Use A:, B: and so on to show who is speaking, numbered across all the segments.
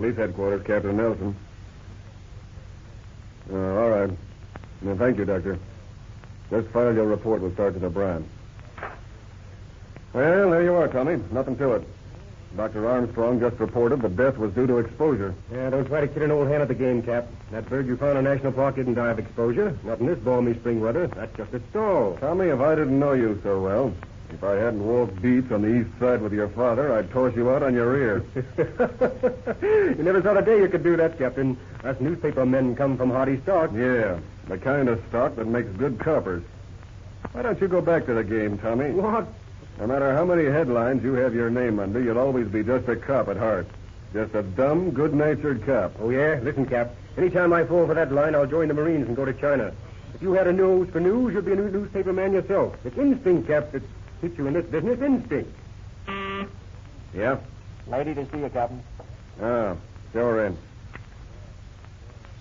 A: Police headquarters, Captain Nelson. All right. Well, thank you, Doctor. Just file your report with Sergeant O'Brien. Well, there you are, Tommy. Nothing to it. Dr. Armstrong just reported that death was due to exposure.
B: Yeah, don't try to kid an old hand at the game, Cap. That bird you found in National Park didn't die of exposure. Not in this balmy spring weather. That's just a stall.
A: Tommy, if I didn't know you so well, if I hadn't walked beats on the east side with your father, I'd toss you out on your ear.
B: You never saw the day you could do that, Captain. Us newspaper men come from hardy stock.
A: Yeah, the kind of stock that makes good coppers. Why don't you go back to the game, Tommy?
B: What?
A: No matter how many headlines you have your name under, you'll always be just a cop at heart. Just a dumb, good-natured cop.
B: Oh, yeah? Listen, Cap. Anytime I fall for that line, I'll join the Marines and go to China. If you had a nose for news, you'd be a newspaper man yourself. It's instinct, Cap, that keeps you in this business. Instinct.
A: Yeah?
B: Lady to see you, Captain.
A: Oh, show her in.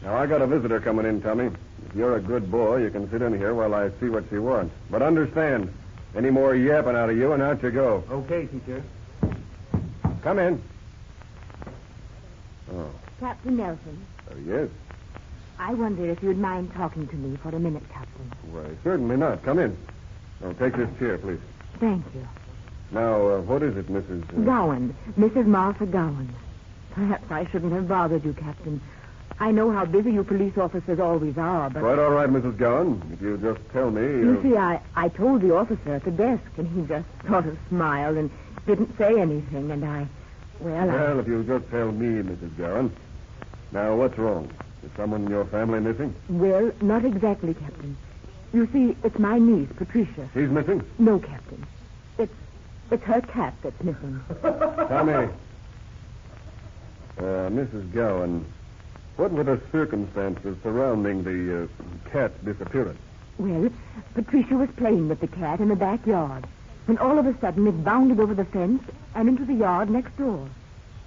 A: Now, I got a visitor coming in, Tommy. If you're a good boy, you can sit in here while I see what she wants. But understand, any more yapping out of you, and out you go.
B: Okay, teacher.
A: Come in. Oh.
C: Captain Nelson.
A: Yes?
C: I wonder if you'd mind talking to me for a minute, Captain.
A: Why, certainly not. Come in. Oh, take this chair, please.
C: Thank you.
A: Now, what is it, Mrs.
C: Gowan. Mrs. Martha Gowan. Perhaps I shouldn't have bothered you, Captain. I know how busy you police officers always are, but...
A: Quite all right, Mrs. Gowan. If you just tell me...
C: You see, I told the officer at the desk, and he just sort of smiled and didn't say anything, and
A: Well, if you just tell me, Mrs. Gowan. Now, what's wrong? Is someone in your family missing?
C: Well, not exactly, Captain. You see, it's my niece, Patricia.
A: She's missing?
C: No, Captain. It's her cat that's missing.
A: Tommy. Mrs. Gowan, what were the circumstances surrounding the cat's disappearance?
C: Well, Patricia was playing with the cat in the backyard, when all of a sudden it bounded over the fence and into the yard next door.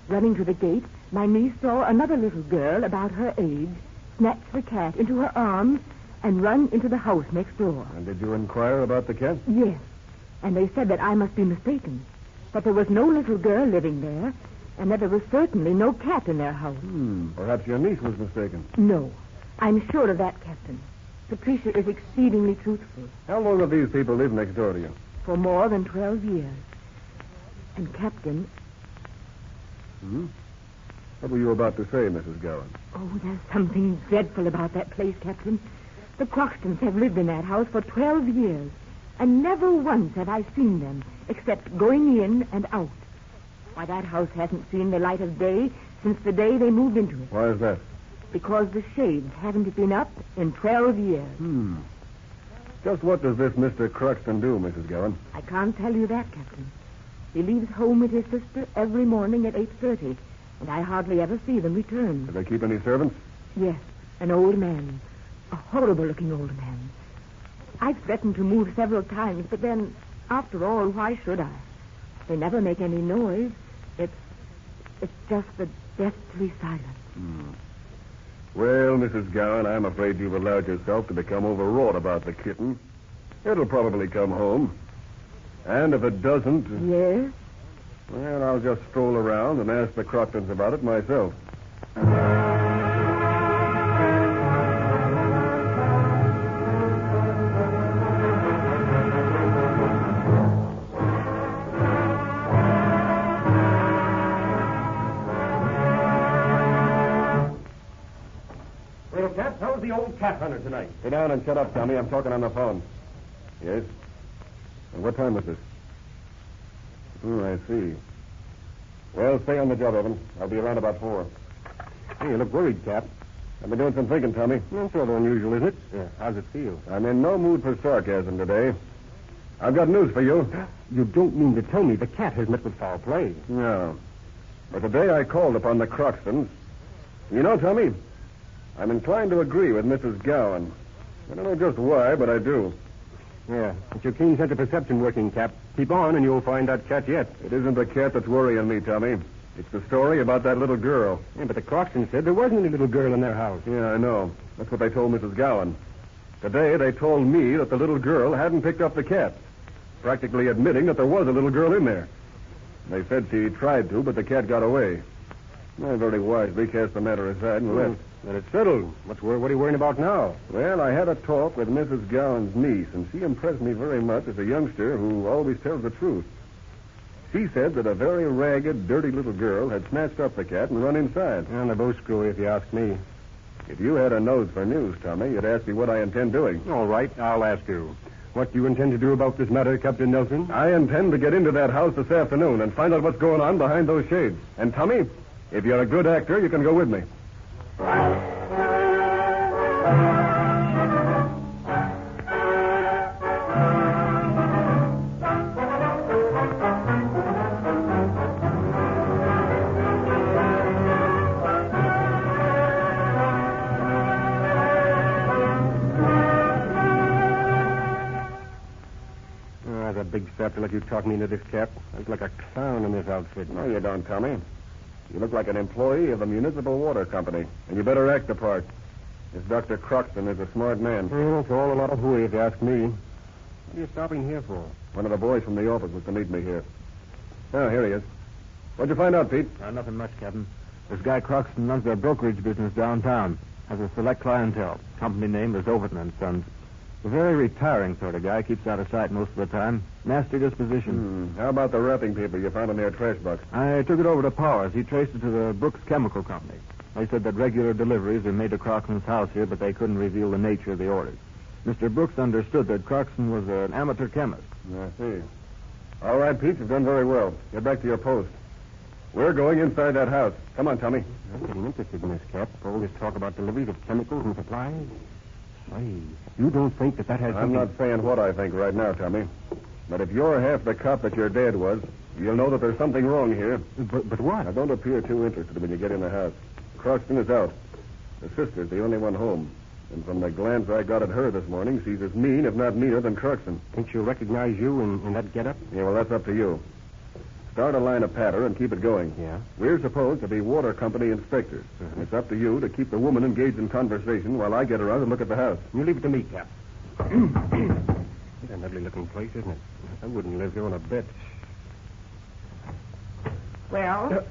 C: Running to the gate, my niece saw another little girl about her age snatch the cat into her arms and run into the house next door.
A: And did you inquire about the cat?
C: Yes, and they said that I must be mistaken, that there was no little girl living there, and that there was certainly no cat in their house.
A: Perhaps your niece was mistaken.
C: No, I'm sure of that, Captain. Patricia is exceedingly truthful.
A: How long have these people lived next door to you?
C: For more than 12 years. And, Captain...
A: What were you about to say, Mrs. Gowan?
C: Oh, there's something dreadful about that place, Captain. The Croxtons have lived in that house for 12 years, and never once have I seen them, except going in and out. Why, that house hasn't seen the light of day since the day they moved into it.
A: Why is that?
C: Because the shades haven't been up in 12 years.
A: Just what does this Mr. Croxton do, Mrs. Gowan?
C: I can't tell you that, Captain. He leaves home with his sister every morning at 8:30, and I hardly ever see them return.
A: Do they keep any servants?
C: Yes, an old man. A horrible-looking old man. I've threatened to move several times, but then, after all, why should I? They never make any noise. It's just the deathly silence.
A: Well, Mrs. Gowan, I'm afraid you've allowed yourself to become overwrought about the kitten. It'll probably come home. And if it doesn't...
C: Yes?
A: Well, I'll just stroll around and ask the Croxtons about it myself.
B: Well, Cap, how's the old cat hunter tonight?
A: Sit down and shut up, Tommy. I'm talking on the phone. Yes? And what time is it? I see. Well, stay on the job, Evans. I'll be around about 4.
B: Hey, you look worried, Cap.
A: I've been doing some thinking, Tommy.
B: That's rather unusual, isn't it? Yeah. How's it feel?
A: I'm in no mood for sarcasm today. I've got news for you.
B: You don't mean to tell me the cat has met with foul play?
A: No. But today I called upon the Croxtons. You know, Tommy, I'm inclined to agree with Mrs. Gowan. I don't know just why, but I do.
B: Yeah, it's your keen sense of perception working, Cap. Keep on, and you'll find that cat yet.
A: It isn't the cat that's worrying me, Tommy. It's the story about that little girl.
B: Yeah, but the Croxtons said there wasn't any little girl in their house.
A: Yeah, I know. That's what they told Mrs. Gowan. Today, they told me that the little girl hadn't picked up the cat, practically admitting that there was a little girl in there. They said she tried to, but the cat got away. I very wisely cast the matter aside and left.
B: Then it's settled. What are you worrying about now?
A: Well, I had a talk with Mrs. Gowan's niece, and she impressed me very much as a youngster who always tells the truth. She said that a very ragged, dirty little girl had snatched up the cat and run inside.
B: And they're both screwy, if you ask me.
A: If you had a nose for news, Tommy, you'd ask me what I intend doing.
B: All right, I'll ask you. What do you intend to do about this matter, Captain Nelson?
A: I intend to get into that house this afternoon and find out what's going on behind those shades. And, Tommy, if you're a good actor, you can go with me.
B: That's a big step to let you talk me into this, Cap. I look like a clown in this outfit.
A: No, you don't, Tommy. You look like an employee of the Municipal Water Company, and you better act the part. This Dr. Croxton is a smart man.
B: Well, it's all a lot of hooey, if you ask me. What are you stopping here for?
A: One of the boys from the office was to meet me here. Oh, here he is. What'd you find out, Pete?
D: Nothing much, Captain. This guy Croxton runs their brokerage business downtown. Has a select clientele. Company name is Overton and Sons. A very retiring sort of guy. Keeps out of sight most of the time. Nasty disposition.
A: How about the wrapping paper you found in their trash box?
D: I took it over to Powers. He traced it to the Brooks Chemical Company. They said that regular deliveries are made to Croxton's house here, but they couldn't reveal the nature of the orders. Mr. Brooks understood that Croxton was an amateur chemist.
A: I see. All right, Pete, you've done very well. Get back to your post. We're going inside that house. Come on, Tommy.
B: I'm getting interested in this, Cap. All this talk about deliveries of chemicals and supplies. Say, you don't think that has
A: I'm not saying what I think right now, Tommy. But if you're half the cop that your dad was, you'll know that there's something wrong here.
B: But what?
A: Now, don't appear too interested when you get in the house. Croxton is out. The sister's the only one home. And from the glance I got at her this morning, she's as mean, if not meaner, than Croxton.
B: Think she'll recognize you in that getup?
A: Yeah, well, that's up to you. Start a line of patter and keep it going.
B: Yeah?
A: We're supposed to be water company inspectors. And it's up to you to keep the woman engaged in conversation while I get around and look at the house.
B: You leave it to me, Cap. It's an ugly-looking place, isn't it? I wouldn't live here on a bit.
C: Well?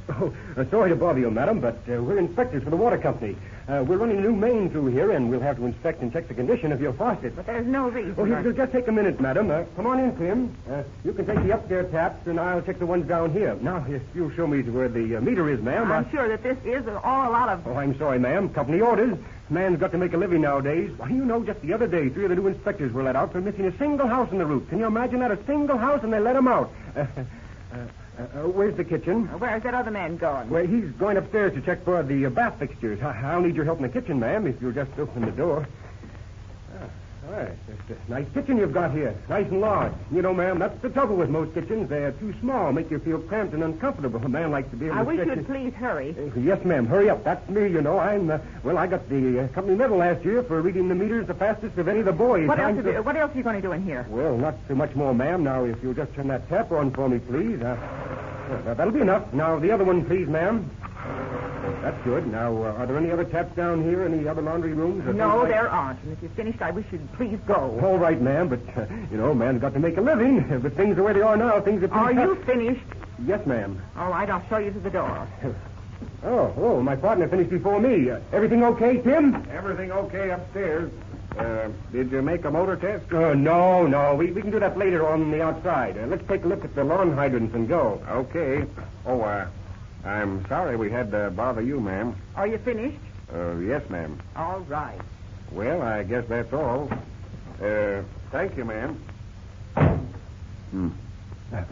B: Sorry to bother you, madam, but we're inspectors for the water company. We're running a new main through here, and we'll have to inspect and check the condition of your faucet.
C: But there's no reason.
B: Oh, it'll just take a minute, madam. Come on in, Tim. You can take the upstairs taps, and I'll check the ones down here. Now, if you'll show me where the meter is, ma'am.
C: I'm sure that this is all a lot of...
B: Oh, I'm sorry, ma'am. Company orders. Man's got to make a living nowadays. Why, you know, just the other day, 3 of the new inspectors were let out for missing a single house in the route. Can you imagine that? A single house, and they let them out. Where's the kitchen?
C: Where's that other man going?
B: Well, he's going upstairs to check for the bath fixtures. I'll need your help in the kitchen, ma'am, if you'll just open the door. All right. It's a nice kitchen you've got here. Nice and large. You know, ma'am, that's the trouble with most kitchens. They're too small, make you feel cramped and uncomfortable. A man likes to be able
C: I
B: to...
C: wish you'd please hurry.
B: Yes, ma'am. Hurry up. That's me, you know. I got the company medal last year for reading the meters the fastest of any of the boys.
C: What else are you going to do in here?
B: Well, not too much more, ma'am. Now, if you'll just turn that tap on for me, please. That'll be enough. Now, the other one, please, ma'am. That's good. Now, are there any other taps down here? Any other laundry rooms?
C: No, there aren't. And if you're finished, I wish you'd please go.
B: All right, ma'am, but, man's got to make a living. But things are where they are now. Things are pretty
C: Are you finished?
B: Yes, ma'am.
C: All right, I'll show you to the door.
B: Oh, my partner finished before me. Everything okay, Tim?
A: Everything okay upstairs. Did you make a motor test?
B: No. We can do that later on the outside. Let's take a look at the lawn hydrants and go.
A: Okay. I'm sorry we had to bother you, ma'am.
C: Are you finished?
A: Yes, ma'am.
C: All right.
A: Well, I guess that's all. Thank you, ma'am.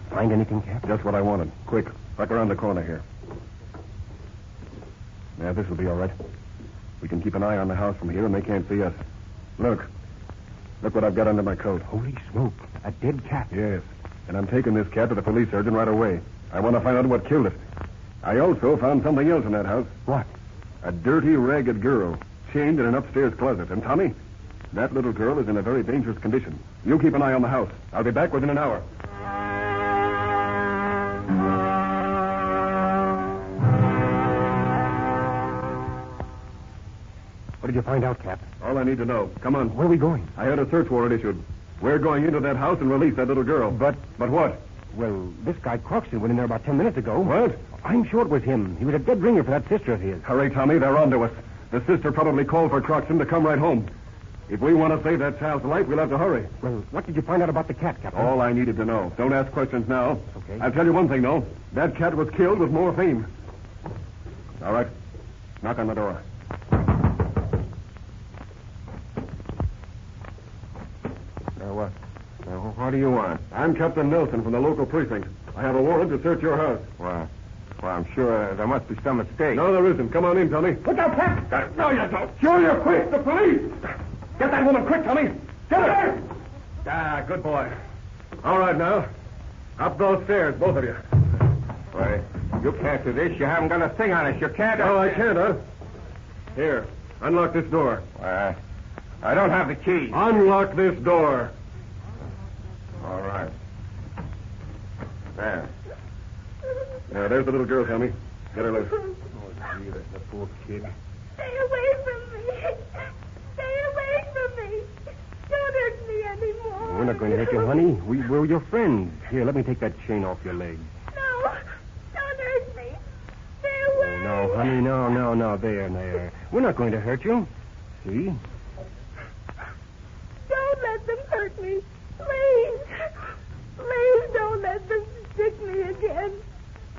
B: Find anything, Cap?
A: Just what I wanted. Quick, back around the corner here. Yeah, this will be all right. We can keep an eye on the house from here, and they can't see us. Look what I've got under my coat.
B: Holy smoke. A dead cat.
A: Yes, and I'm taking this cat to the police surgeon right away. I want to find out what killed it. I also found something else in that house.
B: What?
A: A dirty, ragged girl, chained in an upstairs closet. And, Tommy, that little girl is in a very dangerous condition. You keep an eye on the house. I'll be back within an hour.
B: What did you find out, Cap?
A: All I need to know. Come on.
B: Where are we going?
A: I had a search warrant issued. We're going into that house and release that little girl.
B: But
A: what?
B: Well, this guy Croxton went in there about 10 minutes ago.
A: What?
B: I'm sure it was him. He was a dead ringer for that sister of his.
A: Hurry, Tommy. They're onto us. The sister probably called for Croxton to come right home. If we want to save that child's life, we'll have to hurry.
B: Well, what did you find out about the cat, Captain?
A: All I needed to know. Don't ask questions now.
B: Okay.
A: I'll tell you one thing, though. That cat was killed with morphine. All right. Knock on the door.
B: What do you want?
A: I'm Captain Nelson from the local precinct. I have a warrant to search your house.
B: Well, I'm sure there must be some mistake.
A: No, there isn't. Come on in, Tommy.
B: Look out, Cap!
A: No, you don't. Sure, you're quick. The police. Get that woman quick, Tommy. Get her. Ah, good boy. All right, now. Up those stairs, both of you.
B: Why, you can't do this. You haven't got a thing on us. You can't...
A: Oh, I can't, huh? Here, unlock this door.
B: I don't have the key.
A: Unlock this door.
B: All right. There.
A: Now, there's the little girl, Tommy. Get her loose.
B: Oh, gee, the poor kid.
E: Stay away from me. Stay away from me. Don't hurt me anymore.
B: We're not going to hurt you, honey. We're your friends. Here, let me take that chain off your leg.
E: No. Don't hurt me. Stay away.
B: Oh, no, honey, no. There. We're not going to hurt you. See?
E: Don't let them hurt me. Please. Please don't let them stick me again.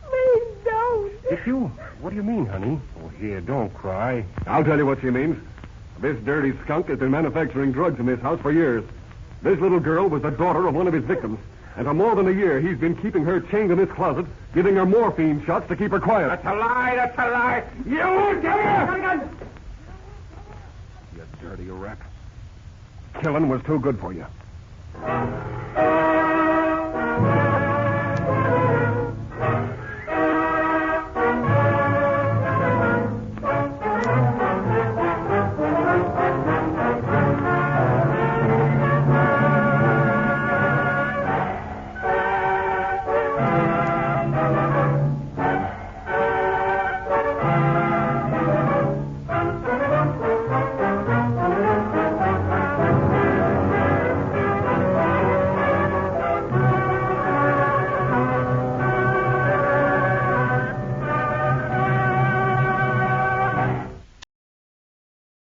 E: Please don't.
B: Stick you? What do you mean, honey? Oh, here, don't cry.
A: I'll tell you what she means. This dirty skunk has been manufacturing drugs in this house for years. This little girl was the daughter of one of his victims. And for more than a year, he's been keeping her chained in this closet, giving her morphine shots to keep her quiet.
B: That's a lie. You dare!
A: You dirty rat. Killing was too good for you.